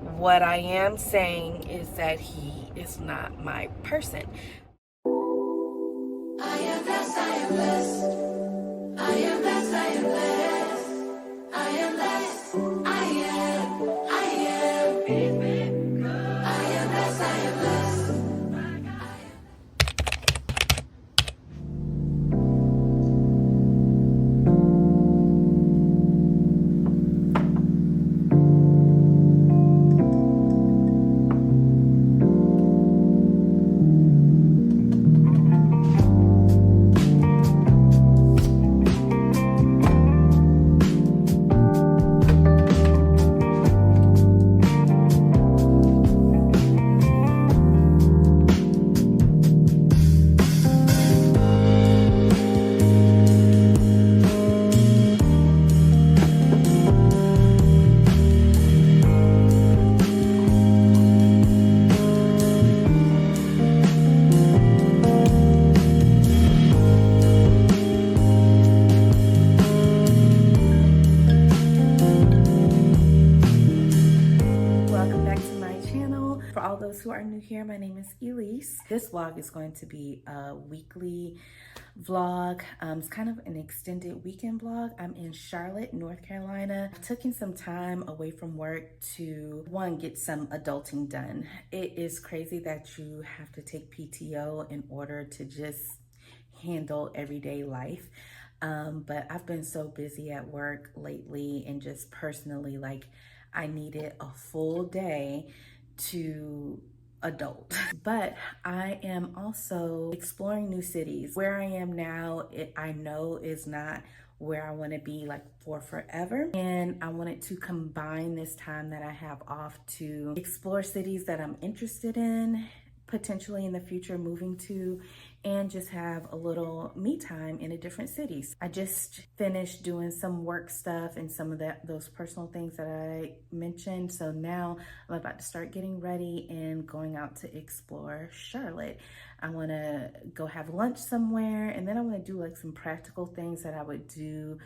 What I am saying is that he is not my person. I am blessed, I am blessed. I am blessed, I am blessed. I am blessed, I am, I am. I am blessed, I am blessed. Welcome back to my channel. For all those who are new here, my name is Elise. This vlog is going to be a weekly vlog. It's kind of an extended weekend vlog. I'm in Charlotte, North Carolina. I've taken some time away from work to, one, get some adulting done. It is crazy that you have to take PTO in order to just handle everyday life. But I've been so busy at work lately and just personally, like, I needed a full day to adult. But I am also exploring new cities. Where I am now, I know is not where I want to be like for forever. And I wanted to combine this time that I have off to explore cities that I'm interested in, potentially in the future moving to, and just have a little me time in a different cities. I just finished doing some work stuff and some of those personal things that I mentioned. So now I'm about to start getting ready and going out to explore Charlotte. I want to go have lunch somewhere, and then I want to do like some practical things that I would do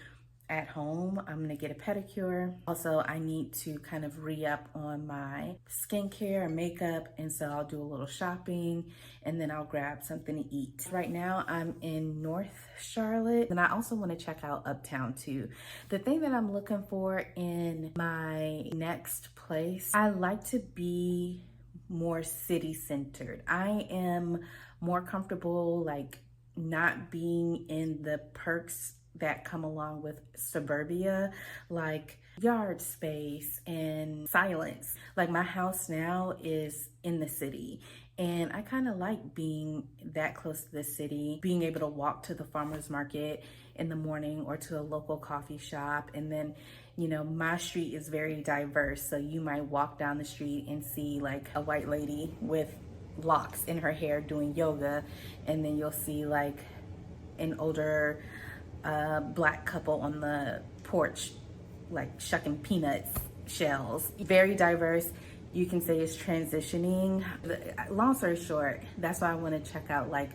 at home. I'm gonna get a pedicure. Also, I need to kind of re-up on my skincare and makeup, and so I'll do a little shopping and then I'll grab something to eat. Right now, I'm in North Charlotte, and I also want to check out Uptown too. The thing that I'm looking for in my next place, I like to be more city centered. I am more comfortable like not being in the perks that come along with suburbia, like yard space and silence. Like my house now is in the city, and I kind of like being that close to the city, being able to walk to the farmer's market in the morning or to a local coffee shop. And then, you know, my street is very diverse. So you might walk down the street and see like a white lady with locks in her hair doing yoga, and then you'll see like an older black couple on the porch, like shucking peanuts shells. Very diverse. You can say it's transitioning. Long story short, that's why I want to check out like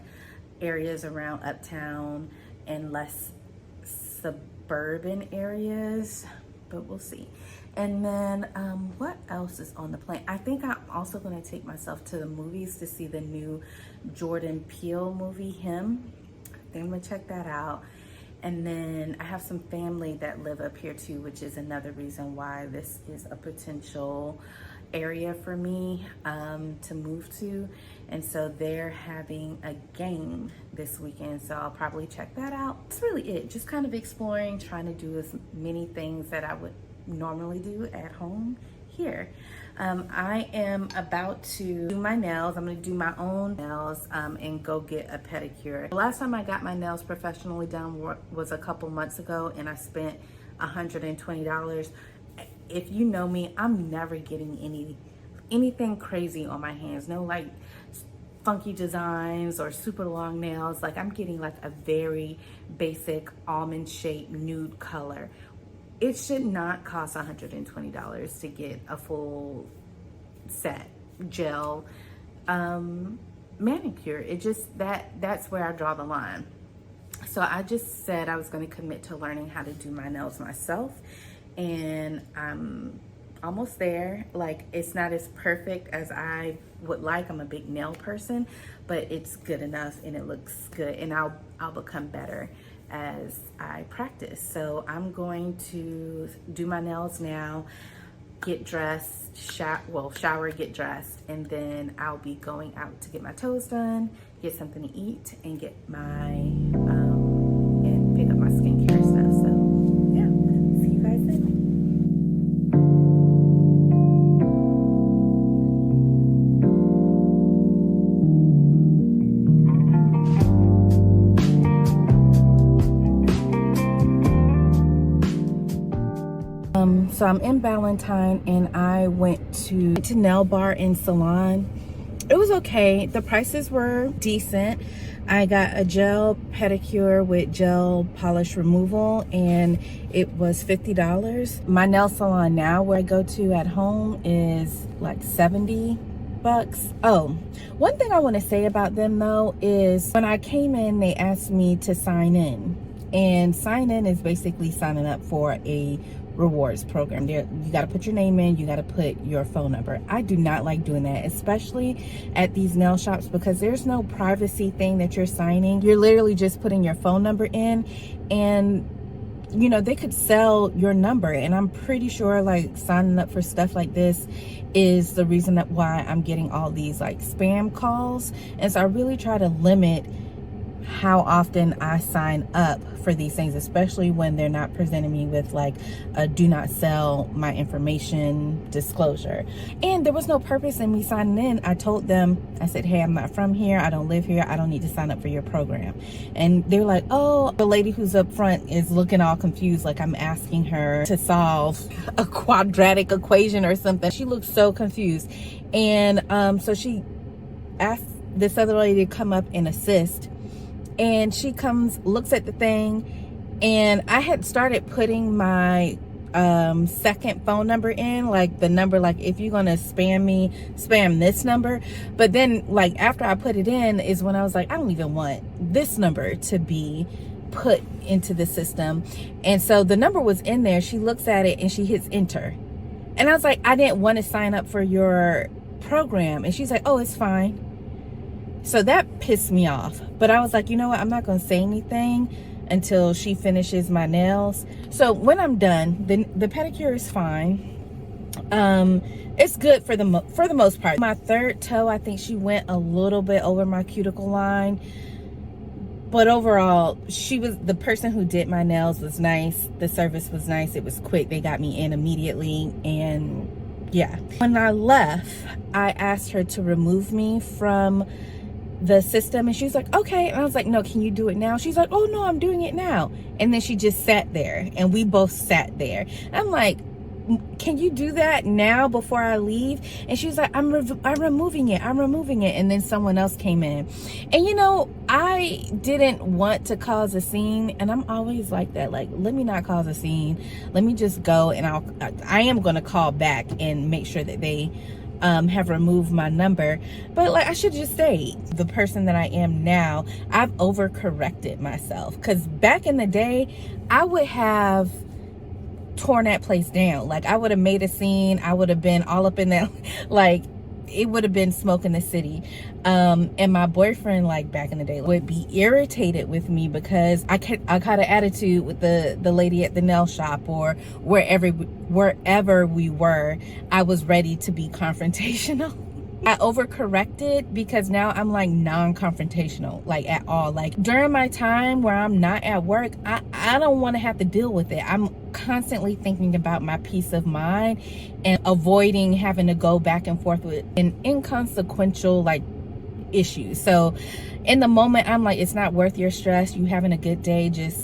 areas around Uptown and less suburban areas, but we'll see. And then what else is on the plan? I think I'm also going to take myself to the movies to see the new Jordan Peele movie, Him. I think I'm going to check that out. And then I have some family that live up here too, which is another reason why this is a potential area for me to move to. And so they're having a game this weekend, so I'll probably check that out. That's really it. Just kind of exploring, trying to do as many things that I would normally do at home here. I am about to do my nails. I'm gonna do my own nails and go get a pedicure. The last time I got my nails professionally done was a couple months ago, and I spent $120. If you know me, I'm never getting anything crazy on my hands. No like funky designs or super long nails. Like I'm getting like a very basic almond shaped nude color. It should not cost $120 to get a full set gel manicure. It just, that's where I draw the line. So I just said I was going to commit to learning how to do my nails myself, and I'm almost there. Like, it's not as perfect as I would like. I'm a big nail person, but it's good enough and it looks good, and I'll become better as I practice. So I'm going to do my nails now, get dressed, shower, get dressed, and then I'll be going out to get my toes done, get something to eat, and get my and pick up my skincare stuff. So yeah, see you guys then. So I'm in Ballantyne, and I went to Nail Bar and Salon. It was okay. The prices were decent. I got a gel pedicure with gel polish removal, and it was $50. My nail salon now, where I go to at home, is like $70. Oh, one thing I want to say about them though is when I came in, they asked me to sign in, and sign in is basically signing up for a rewards program. There, you got to put your name in, you got to put your phone number. I do not like doing that, especially at these nail shops, because there's no privacy thing that you're signing. You're literally just putting your phone number in, and you know, they could sell your number, and I'm pretty sure like signing up for stuff like this is the reason that why I'm getting all these like spam calls. And so I really try to limit how often I sign up for these things, especially when they're not presenting me with like a do not sell my information disclosure. And there was no purpose in me signing in. I told them, I said, hey, I'm not from here, I don't live here, I don't need to sign up for your program. And they're like, oh, the lady who's up front is looking all confused, like I'm asking her to solve a quadratic equation or something. She looks so confused. And so she asked this other lady to come up and assist. And she comes, looks at the thing, and I had started putting my second phone number in, like the number, like if you're gonna spam me, spam this number. But then like after I put it in is when I was like, I don't even want this number to be put into the system. And so the number was in there. She looks at it and she hits enter. And I was like, I didn't want to sign up for your program. And she's like, oh, it's fine. So that pissed me off. But I was like, you know what? I'm not going to say anything until she finishes my nails. So when I'm done, the pedicure is fine. It's good for the most part. My third toe, I think she went a little bit over my cuticle line. But overall, the person who did my nails was nice. The service was nice. It was quick. They got me in immediately. And yeah. When I left, I asked her to remove me from the system, and she's like, okay. And I was like, no, can you do it now? She's like, oh no, I'm doing it now. And then she just sat there, and we both sat there. And I'm like, can you do that now before I leave? And she was like, I'm removing it. And then someone else came in, and you know, I didn't want to cause a scene, and I'm always like that, like, let me not cause a scene, let me just go, and I am going to call back and make sure that they have removed my number. But like, I should just say, the person that I am now, I've overcorrected myself, because back in the day I would have torn that place down. Like, I would have made a scene, I would have been all up in that, like it would have been smoke in the city. And my boyfriend, like back in the day, would be irritated with me because I caught an attitude with the lady at the nail shop, or wherever we were. I was ready to be confrontational. I overcorrected because now I'm like non-confrontational, like at all. Like during my time where I'm not at work, I don't want to have to deal with it. I'm constantly thinking about my peace of mind and avoiding having to go back and forth with an inconsequential like issue. So in the moment, I'm like, it's not worth your stress. You having a good day, just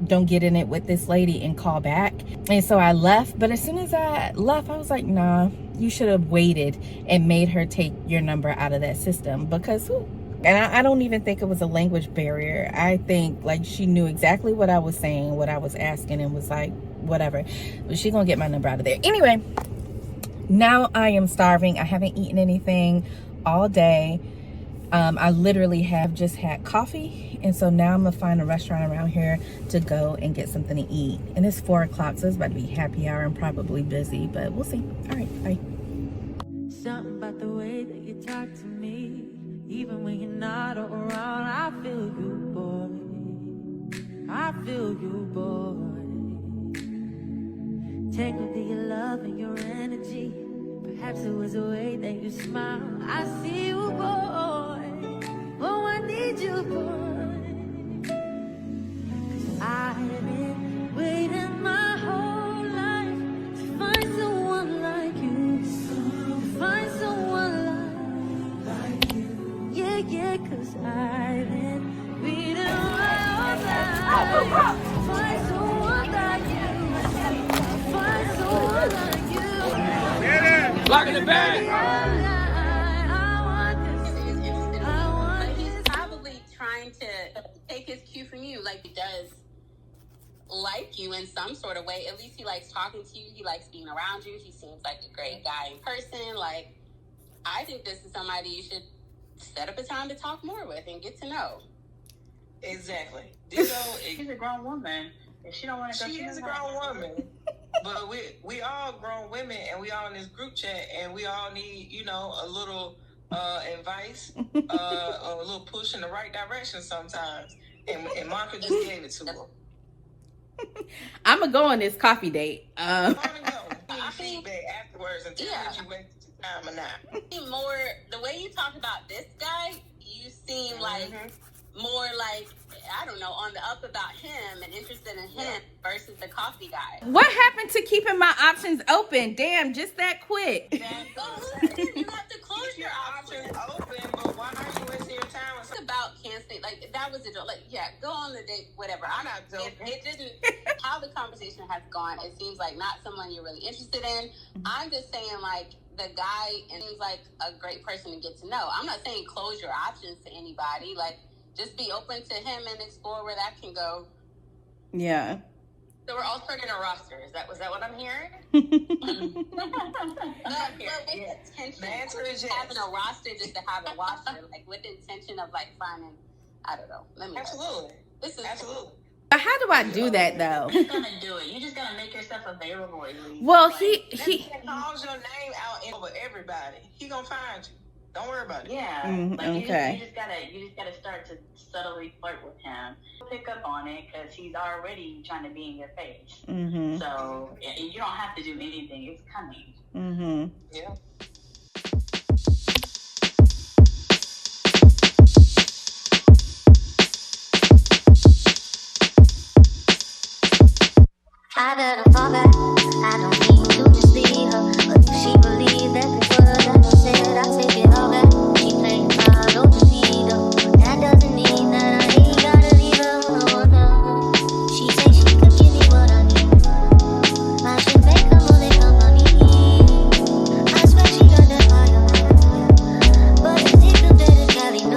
don't get in it with this lady and call back. And so I left. But as soon as I left, I was like, nah, you should have waited and made her take your number out of that system. Because and I don't even think it was a language barrier. I think like she knew exactly what I was saying, what I was asking, and was like, whatever, but she gonna get my number out of there. Anyway, now I am starving. I haven't eaten anything all day. I literally have just had coffee, and so now I'm gonna find a restaurant around here to go and get something to eat. And it's 4 o'clock, so it's about to be happy hour and probably busy, but we'll see. All right, bye. Something about the way that you talk to me, even when you're not around, I feel you, boy. I feel you, boy. Tangled in your love and your energy. Perhaps it was the way that you smile. I see you, boy. Oh, I need you, boy. 'Cause I've been waiting my whole life to find someone like you. To find someone like you. Yeah, yeah, 'cause I've been waiting my whole life to find someone like you. To find someone like you. Lock in the bag. He's probably trying to take his cue from you. Like, he does like you in some sort of way. At least he likes talking to you. He likes being around you. He seems like a great guy in person. Like, I think this is somebody you should set up a time to talk more with and get to know. Exactly. She's a grown woman. If she don't want to go, She is a grown woman. But we all grown women, and we all in this group chat, and we all need, a little advice, a little push in the right direction sometimes. And Monica just gave it to her. I'm gonna go on this coffee date. I want to know. Give me feedback afterwards and tell me if you wasted your time or not. More the way you talk about this guy, you seem like more like, I don't know, on the up about him and interested in him versus the coffee guy. What happened to keeping my options open? Damn, just that quick. You have to close your options. Open, but why are you wasting your time? It's about canceling. Like, that was a joke. Like, yeah, go on the date, whatever. I'm not joking. It didn't. How the conversation has gone, it seems like not someone you're really interested in. I'm just saying, like, the guy seems like a great person to get to know. I'm not saying close your options to anybody. Like, just be open to him and explore where that can go. Yeah. So we're all starting a roster. Was that what I'm hearing? The answer is yes. Having a roster just to have a roster, like with the intention of like finding, I don't know. Absolutely. Absolutely. But how do I do that though? You're gonna do it. You just gotta make yourself available, Elise. Well, like, he calls your name out over everybody. He gonna find you. Don't worry about it. Yeah. Okay. You just gotta start to subtly flirt with him. Pick up on it because he's already trying to be in your face. Mm-hmm. So you don't have to do anything. It's coming. Mm-hmm. Yeah. I better fall back. I don't mean to mislead her, but if she believed every word that I said, I take it all back. She playing my don't defeat her, but that doesn't mean that I ain't gotta leave her. Oh no, she say she could give me what I need. I should make her more than company. I swear she got that fire, but the dick the better carry no.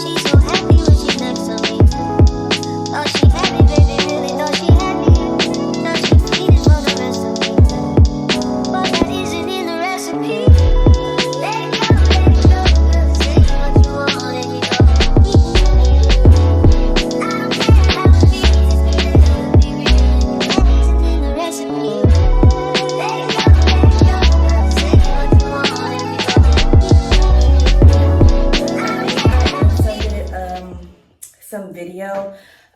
She's so happy when she's next to me. Thought she had me, baby, really thought she had me. Now she feeding for the rest of me, but that isn't in the recipe. Let it go, girl. Say what you want, let me know. I don't care how it feels, it's gonna be real. That isn't in the recipe. Let it go, girl. Say what you want, let me know. Some video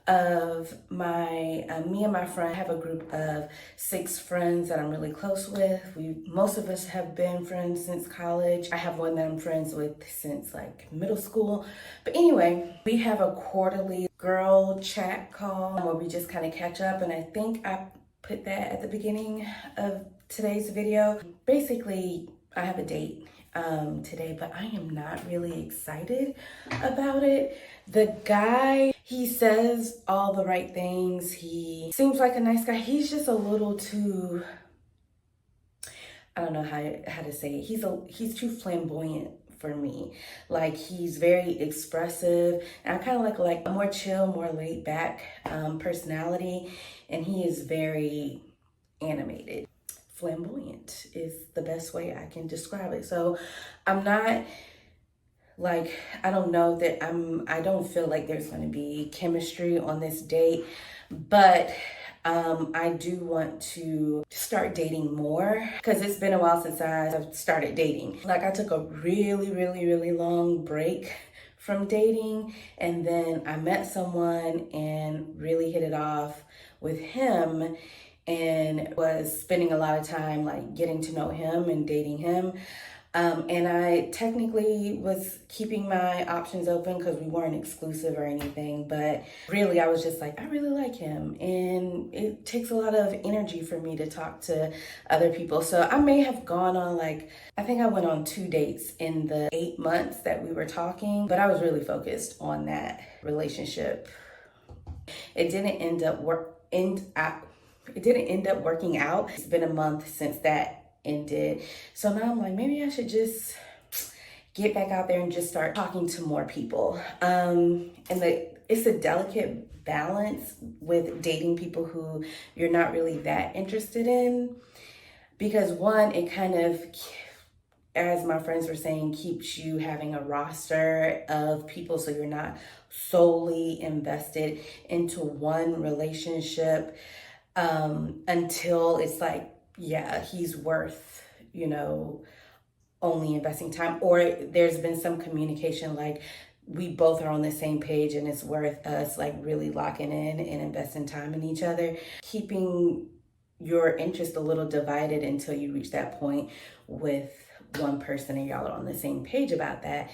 of me and my friend. Have a group of 6 friends that I'm really close with. Most of us have been friends since college. I have one that I'm friends with since like middle school. But anyway, we have a quarterly girl chat call where we just kind of catch up, and I think I put that at the beginning of today's video. Basically, I have a date today, but I am not really excited about it. The guy, he says all the right things. He seems like a nice guy. He's just a little too, I don't know how to say it. He's too flamboyant for me. Like, he's very expressive, and I kind of like a more chill, more laid back personality, and he is very animated. Flamboyant is the best way I can describe it. So I'm not Like, I don't know that I don't feel like there's going to be chemistry on this date, but I do want to start dating more because it's been a while since I've started dating. Like, I took a really long break from dating, and then I met someone and really hit it off with him and was spending a lot of time like getting to know him and dating him. And I technically was keeping my options open because we weren't exclusive or anything, but really I was just like, I really like him. And it takes a lot of energy for me to talk to other people. So I may have gone on I think I went on 2 dates in the 8 months that we were talking, but I was really focused on that relationship. It didn't end up working out. It's been a month since that ended. So now I'm like, maybe I should just get back out there and just start talking to more people. And it's a delicate balance with dating people who you're not really that interested in, because one, it kind of, as my friends were saying, keeps you having a roster of people so you're not solely invested into one relationship until it's like, yeah, he's worth, only investing time, or there's been some communication like we both are on the same page and it's worth us like really locking in and investing time in each other. Keeping your interest a little divided until you reach that point with one person and y'all are on the same page about that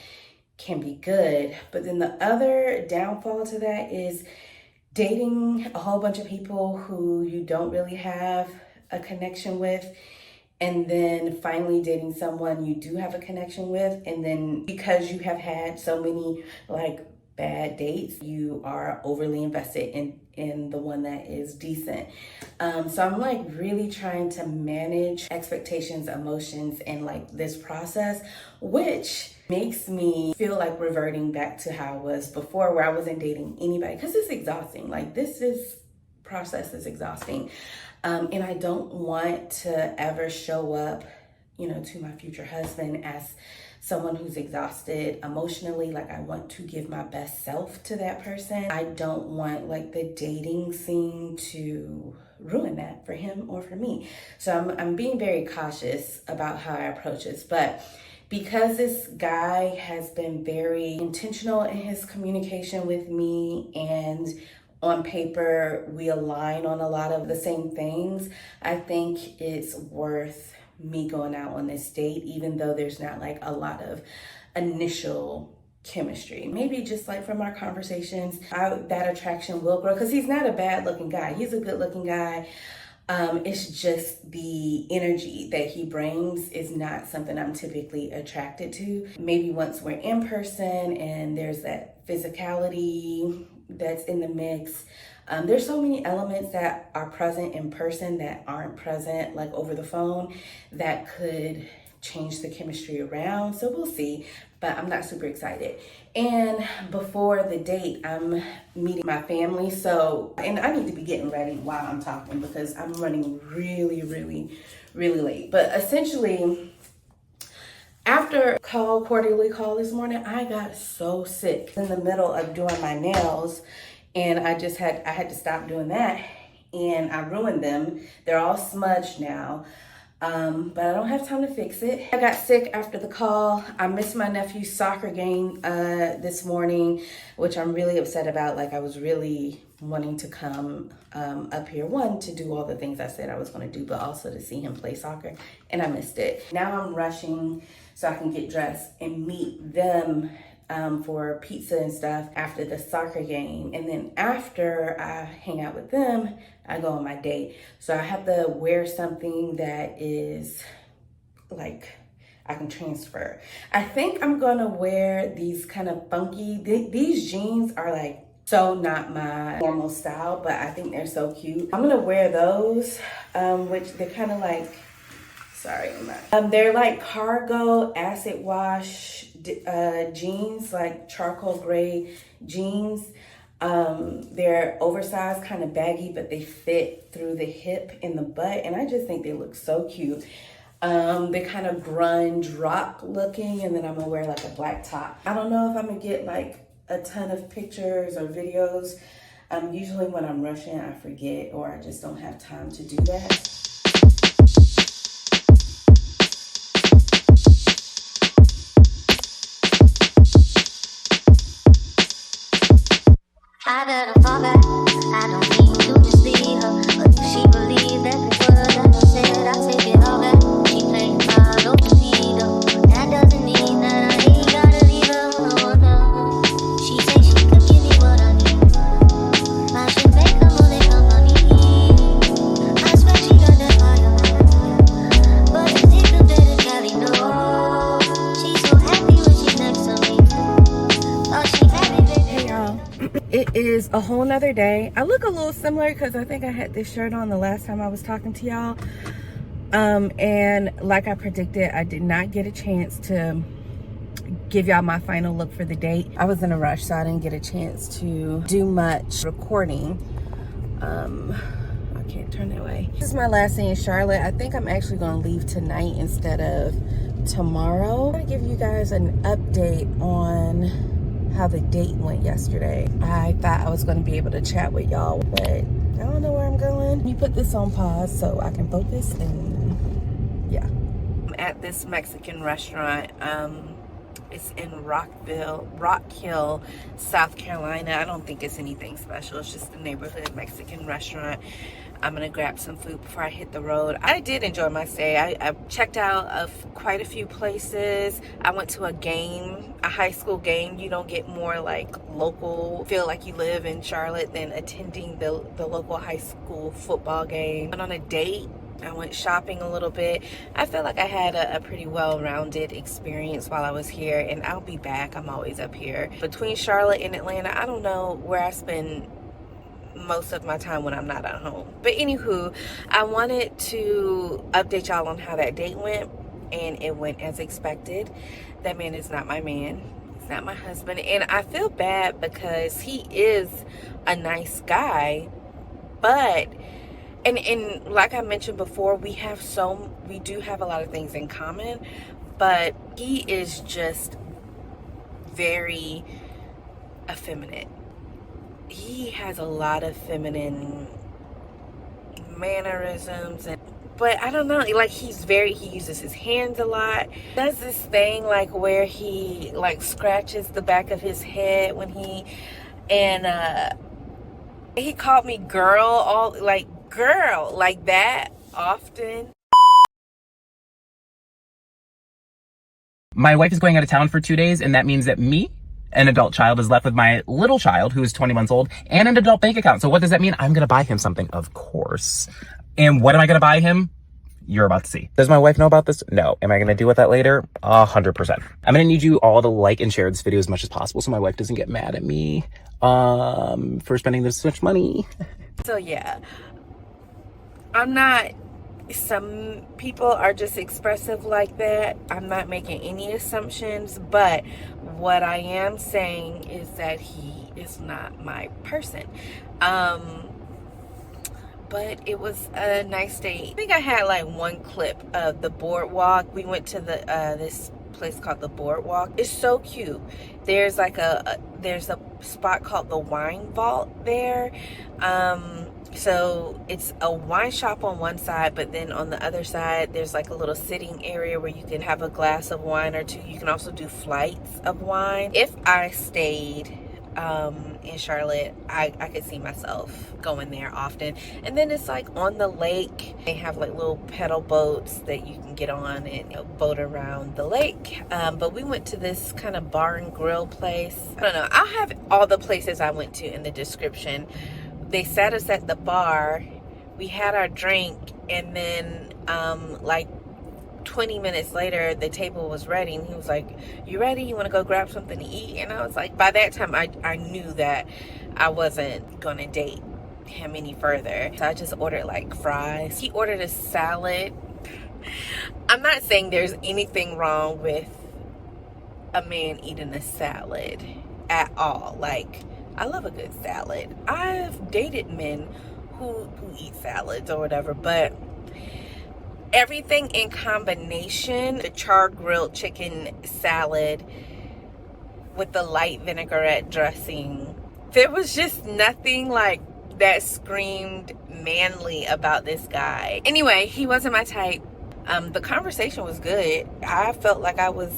can be good. But then the other downfall to that is dating a whole bunch of people who you don't really have a connection with, and then finally dating someone you do have a connection with, and then because you have had so many bad dates, you are overly invested in the one that is decent. So I'm really trying to manage expectations, emotions, and this process, which makes me feel like reverting back to how I was before, where I wasn't dating anybody, because it's exhausting. Process is exhausting. And I don't want to ever show up, to my future husband as someone who's exhausted emotionally. I want to give my best self to that person. I don't want the dating scene to ruin that for him or for me. So I'm being very cautious about how I approach this. But because this guy has been very intentional in his communication with me, and on paper, we align on a lot of the same things, I think it's worth me going out on this date, even though there's not a lot of initial chemistry. Maybe just from our conversations, that attraction will grow, because he's not a bad looking guy. He's a good looking guy. It's just the energy that he brings is not something I'm typically attracted to. Maybe once we're in person and there's that physicality that's in the mix. There's so many elements that are present in person that aren't present over the phone that could change the chemistry around. So we'll see, but I'm not super excited. And before the date, I'm meeting my family. And I need to be getting ready while I'm talking because I'm running really late. But essentially, after quarterly call this morning, I got so sick in the middle of doing my nails, and I had to stop doing that, and I ruined them. They're all smudged now, but I don't have time to fix it. I got sick after the call. I missed my nephew's soccer game this morning, which I'm really upset about. I was really wanting to come up here, one, to do all the things I said I was going to do, but also to see him play soccer, and I missed it. Now I'm rushing so I can get dressed and meet them for pizza and stuff after the soccer game. And then after I hang out with them, I go on my date. So I have to wear something that is I can transfer. I think I'm gonna wear these kind of funky, these jeans are so not my normal style, but I think they're so cute. I'm gonna wear those, which they're kind of they're cargo acid wash jeans, charcoal gray jeans. They're oversized, kind of baggy, but they fit through the hip and the butt, and I just think they look so cute. They're kind of grunge rock looking, and then I'm gonna wear like a black top. I don't know if I'm gonna get like a ton of pictures or videos. Usually when I'm rushing, I forget or I just don't have time to do that. I gotta fall back. I don't mean to just leave her, but if she believe every word that I said, I take it all back. She playing my low ego, but that doesn't mean that I ain't gotta leave her. Oh no, she say she could give me what I need. I should make her more than her money. I swear she got that fire, but the nigga better carry no. She's so happy when she's next to me. Oh, she happy, baby. Hey y'all. It is a whole nother day. I look a little similar because I think I had this shirt on the last time I was talking to y'all. And like I predicted, I did not get a chance to give y'all my final look for the date. I was in a rush, so I didn't get a chance to do much recording. I can't turn that way. This is my last day in Charlotte. I think I'm actually gonna leave tonight instead of tomorrow. I'm gonna give you guys an update on how the date went yesterday. I thought I was going to be able to chat with y'all, but I don't know where I'm going. Let me put this on pause so I can focus, and yeah. I'm at this Mexican restaurant. It's in Rock Hill, South Carolina. I don't think it's anything special. It's just a neighborhood Mexican restaurant. I'm gonna grab some food before I hit the road. I did enjoy my stay. I checked out of quite a few places. I went to a game, a high school game. You don't get more like local, feel like you live in Charlotte than attending the local high school football game. Went on a date. I went shopping a little bit. I feel like I had a pretty well-rounded experience while I was here, and I'll be back. I'm always up here. Between Charlotte and Atlanta, I don't know where I spend most of my time when I'm not at home. But anywho, I wanted to update y'all on how that date went, and it went as expected. That man is not my man. He's not my husband, and I feel bad because he is a nice guy, but and like I mentioned before, we do have a lot of things in common, but he is just very effeminate. He has a lot of feminine mannerisms, but I don't know, like he uses his hands a lot. Does this thing like where he like scratches the back of his head when he called me girl like that often. My wife is going out of town for 2 days, and that means that me, an adult child, is left with my little child who is 20 months old and an adult bank account. So what does that mean? I'm going to buy him something, of course. And what am I going to buy him? You're about to see. Does my wife know about this? No. Am I going to deal with that later? 100%. I'm going to need you all to like and share this video as much as possible so my wife doesn't get mad at me for spending this much money. So yeah, some people are just expressive like that. I'm not making any assumptions, but what I am saying is that he is not my person. But it was a nice day. I think I had like one clip of the boardwalk. We went to this place called the Boardwalk. It's so cute. There's like there's a spot called the Wine Vault there. So it's a wine shop on one side, but then on the other side there's like a little sitting area where you can have a glass of wine or two. You can also do flights of wine. If I stayed in Charlotte, I could see myself going there often. And then it's like on the lake. They have like little pedal boats that you can get on and boat around the lake. But we went to this kind of bar and grill place. I don't know. I'll have all the places I went to in the description. They sat us at the bar. We had our drink, and then like 20 minutes later the table was ready, and he was like, "You ready? You want to go grab something to eat?" And I was like, by that time I knew that I wasn't gonna date him any further, so I just ordered like fries. He ordered a salad. I'm not saying there's anything wrong with a man eating a salad at all. Like, I love a good salad. I've dated men who eat salads or whatever, but everything in combination, the char grilled chicken salad with the light vinaigrette dressing, there was just nothing like that screamed manly about this guy. Anyway, he wasn't my type. The conversation was good. I felt like I was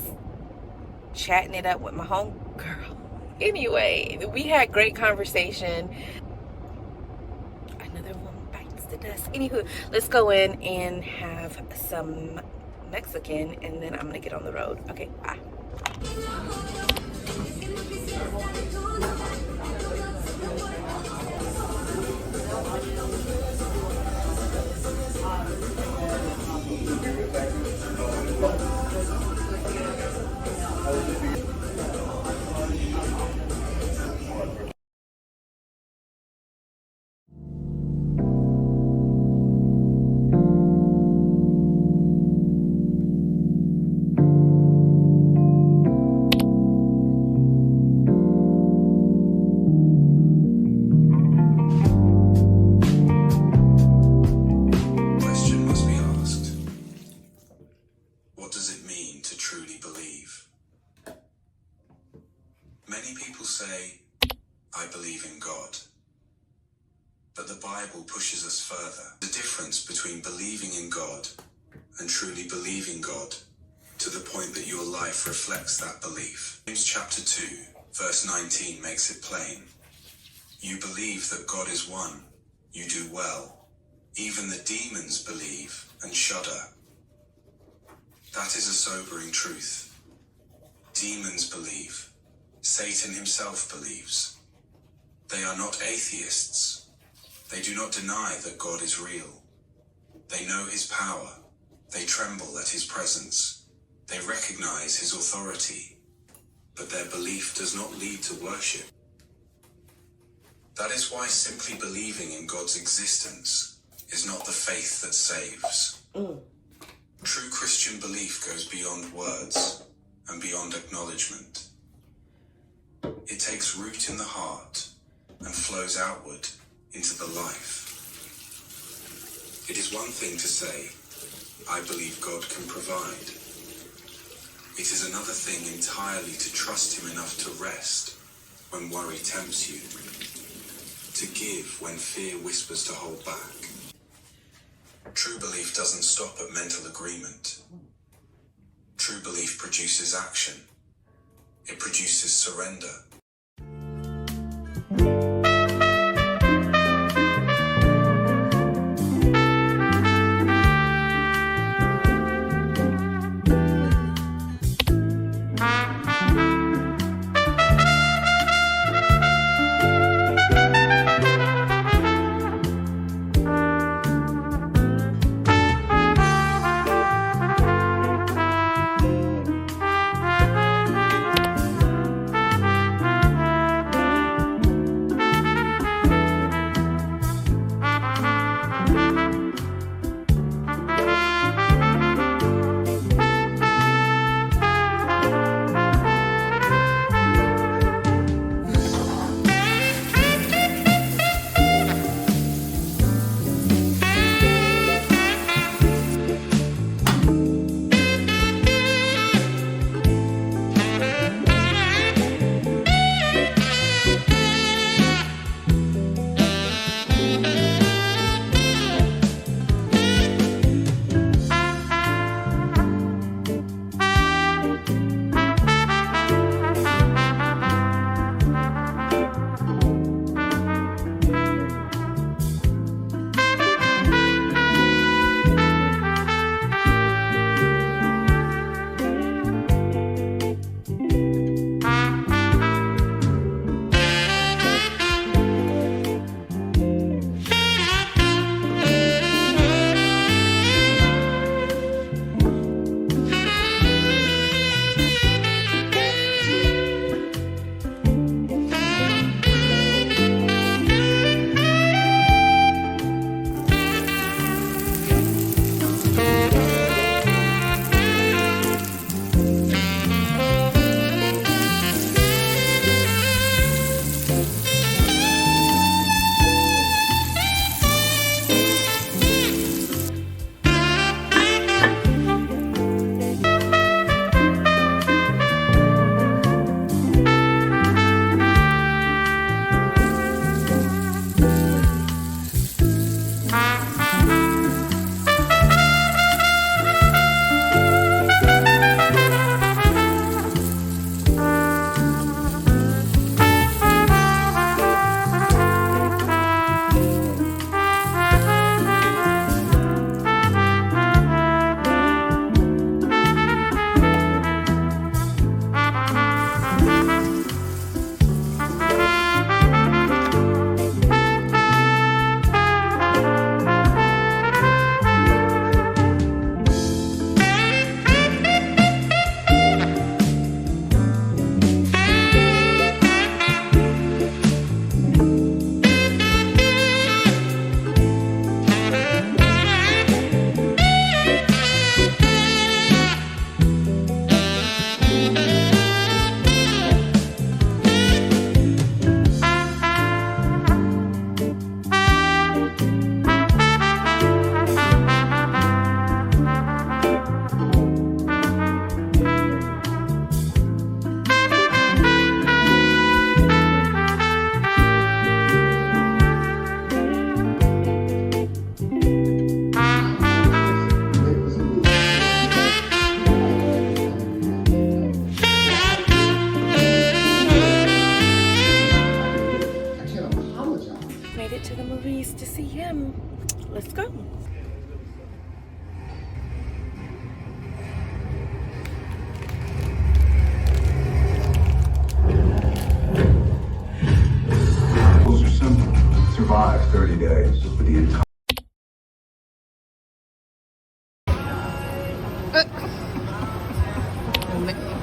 chatting it up with my homegirl. Anyway, we had great conversation. Another one bites the dust. Anywho, let's go in and have some Mexican, and then I'm gonna get on the road. Okay, bye. Question must be asked. What does it mean to truly believe? Many people say, I believe in God. But the Bible pushes us further. The difference between believing in God and truly believing God to the point that your life reflects that belief. James chapter 2, verse 19 makes it plain. You believe that God is one. You do well. Even the demons believe and shudder. That is a sobering truth. Demons believe. Satan himself believes. They are not atheists. They do not deny that God is real. They know his power. They tremble at his presence. They recognize his authority. But their belief does not lead to worship. That is why simply believing in God's existence is not the faith that saves. True Christian belief goes beyond words and beyond acknowledgement. It takes root in the heart and flows outward into the life. It is one thing to say, I believe God can provide. It is another thing entirely to trust him enough to rest when worry tempts you, to give when fear whispers to hold back. True belief doesn't stop at mental agreement. True belief produces action. It produces surrender.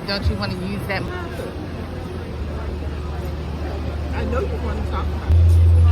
don't you want to use that? I know you want to talk about it.